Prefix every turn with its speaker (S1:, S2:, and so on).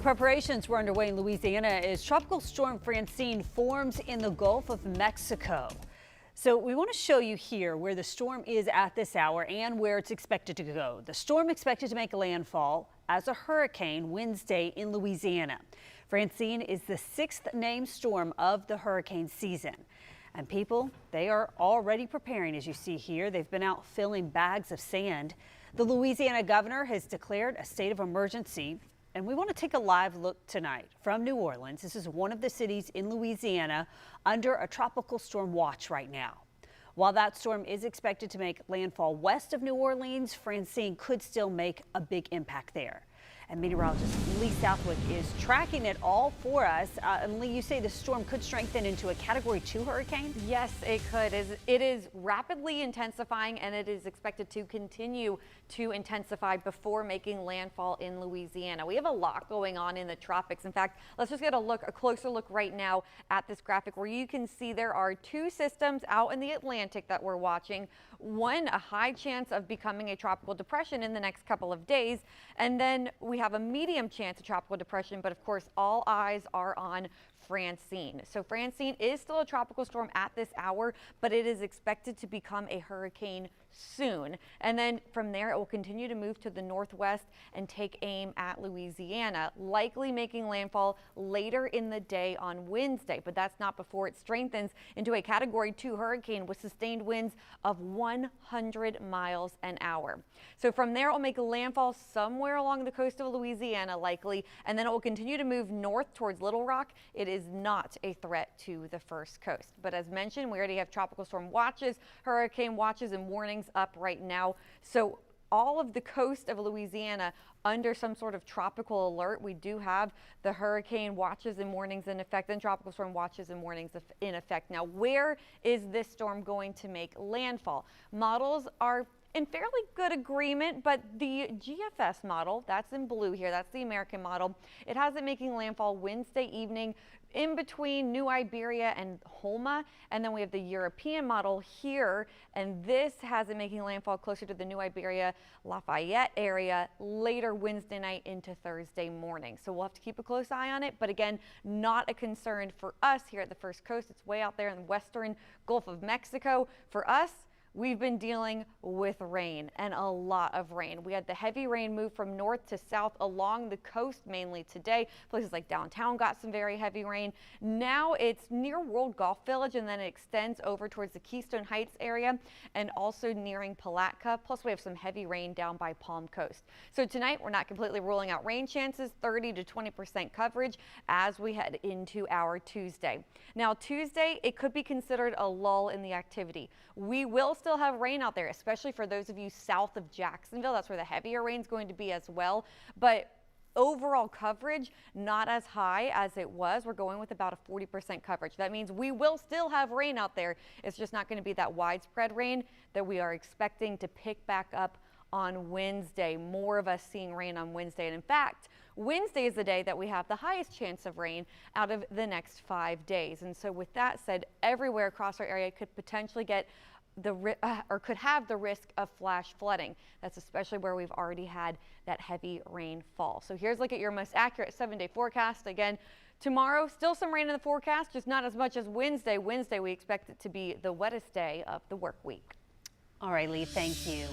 S1: Preparations were underway in Louisiana as Tropical Storm Francine forms in the Gulf of Mexico. So we want to show you here where the storm is at this hour and where it's expected to go. The storm expected to make landfall as a hurricane Wednesday in Louisiana. Francine is the sixth named storm of the hurricane season. And people, they are already preparing, as you see here. They've been out filling bags of sand. The Louisiana governor has declared a state of emergency. And we want to take a live look tonight from New Orleans. This is one of the cities in Louisiana under a tropical storm watch right now. While that storm is expected to make landfall west of New Orleans, Francine could still make a big impact there. And meteorologist Lee Southwick is tracking it all for us. And Lee, you say the storm could strengthen into a Category 2 hurricane?
S2: Yes, it could. It is rapidly intensifying, and it is expected to continue to intensify before making landfall in Louisiana. We have a lot going on in the tropics. In fact, let's just get a closer look right now at this graphic where you can see there are two systems out in the Atlantic that we're watching. One, a high chance of becoming a tropical depression in the next couple of days, and then we have a medium chance of tropical depression, but of course all eyes are on Francine. So Francine is still a tropical storm at this hour, but it is expected to become a hurricane soon. And then from there, it will continue to move to the northwest and take aim at Louisiana, likely making landfall later in the day on Wednesday. But that's not before it strengthens into a Category 2 hurricane with sustained winds of 100 miles an hour. So from there, it will make landfall somewhere along the coast of Louisiana, likely, and then it will continue to move north towards Little Rock. It is not a threat to the first coast. But as mentioned, we already have tropical storm watches, hurricane watches, and warnings up right now. So all of the coast of Louisiana under some sort of tropical alert. We do have the hurricane watches and warnings in effect, and tropical storm watches and warnings in effect. Now, where is this storm going to make landfall? Models are in fairly good agreement, but the GFS model, that's in blue here, that's the American model, it has it making landfall Wednesday evening in between New Iberia and Homa. And then we have the European model here, and this has it making landfall closer to the New Iberia, Lafayette area later Wednesday night into Thursday morning. So we'll have to keep a close eye on it, but again, not a concern for us here at the First Coast. It's way out there in the western Gulf of Mexico. For us, we've been dealing with rain, and a lot of rain. We had the heavy rain move from north to south along the coast mainly today. Places like downtown got some very heavy rain. Now it's near World Golf Village, and then it extends over towards the Keystone Heights area and also nearing Palatka. Plus we have some heavy rain down by Palm Coast. So tonight we're not completely ruling out rain chances, 30 to 20% coverage as we head into our Tuesday. Now Tuesday, it could be considered a lull in the activity. We will still have rain out there, especially for those of you south of Jacksonville. That's where the heavier rain is going to be as well. But overall coverage, not as high as it was. We're going with about a 40% coverage. That means we will still have rain out there. It's just not going to be that widespread rain that we are expecting to pick back up on Wednesday. More of us seeing rain on Wednesday. And in fact, Wednesday is the day that we have the highest chance of rain out of the next 5 days. And so with that said, everywhere across our area could potentially get could have the risk of flash flooding. That's especially where we've already had that heavy rainfall. So here's a look at your most accurate 7-day forecast. Again, tomorrow, still some rain in the forecast, just not as much as Wednesday. Wednesday, we expect it to be the wettest day of the work week.
S1: All right, Lee, thank you.